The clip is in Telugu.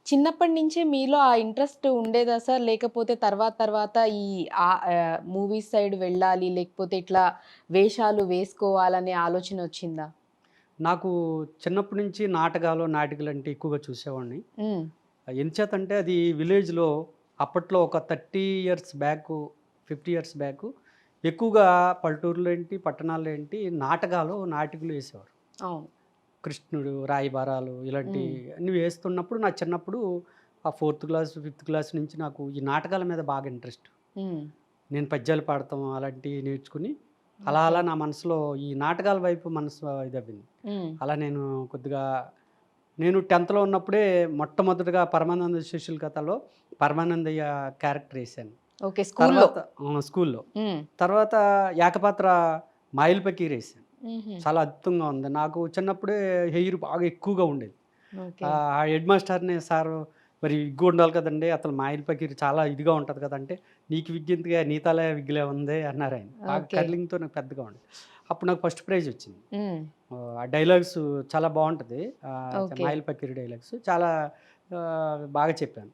చిన్నప్పటి నుంచే మీలో ఆ ఇంట్రెస్ట్ ఉండేదా సార్? లేకపోతే తర్వాత తర్వాత ఈ మూవీస్ సైడ్ వెళ్ళాలి, లేకపోతే ఇట్లా వేషాలు వేసుకోవాలనే ఆలోచనొచ్చిందా? నాకు చిన్నప్పటి నుంచి నాటికలంటే ఎక్కువగా చూసేవాడిని. హ్మ్. ఎంచేతంటే అది విలేజ్‌లో అప్పట్లో ఒక 30 ఇయర్స్ బ్యాకు, 50 ఇయర్స్ బ్యాకు ఎక్కువగా పల్లెటూరులో ఏంటి, పట్టణాల్లో ఏంటి నాటికలు వేసేవారు. అవును. కృష్ణుడు, రాయబారాలు ఇలాంటి హ్మ్. అన్నీ వేస్తున్నప్పుడు నా చిన్నప్పుడు ఆ ఫోర్త్ క్లాస్, ఫిఫ్త్ క్లాస్ నుంచి నాకు ఈ నాటకాల మీద బాగా ఇంట్రెస్ట్. హ్మ్. నేను పద్యాలు పాడటం అలాంటివి నేర్చుకుని, అలా ఓకే. అలా నా మనసులో ఈ నాటకాల వైపు మనసు ఇదవ్వింది. హ్మ్. అలా కొద్దిగా నేను 10థ్‌లో ఉన్నప్పుడే మొట్టమొదటిగా పరమానంద శిష్యుల కథలో పరమానందయ్య క్యారెక్టర్ ఏశాను. ఓకే. స్కూల్లో. తర్వాత స్కూల్‌లో. హ్మ్. తర్వాత ఏకపాత్ర మాయిల్ పకీర్ ఏశాను. హుహు. చాలా అద్భుతంగా ఉంది. నాకు చిన్నప్పుడే హెయిర్ బాగా ఎక్కువగా ఉండేది. ఓకే. ఆ హెడ్ మాస్టర్‌ని సారు మరి విగ్ ఉండాలి కదండీ! అతను మాయిల్ పకీర్ చాలా ఇదిగా ఉంటది కదా! అంటే నీకు విగ్ ఎందుకే నీ తలే విగ్‌లే ఉంది అన్నారాయన. బాగా ఓకే. కర్లింగ్‌తో పెద్దగా ఉండేది. అప్పుడు నాకు ఫస్ట్ ప్రైజ్ వచ్చింది. హ్మ్. ఆ డైలాగ్స్ చాలా బావుంటది. ఓకే. మాయిల్ పకీర్ డైలాగ్స్ చాలా బాగా చెప్పాను.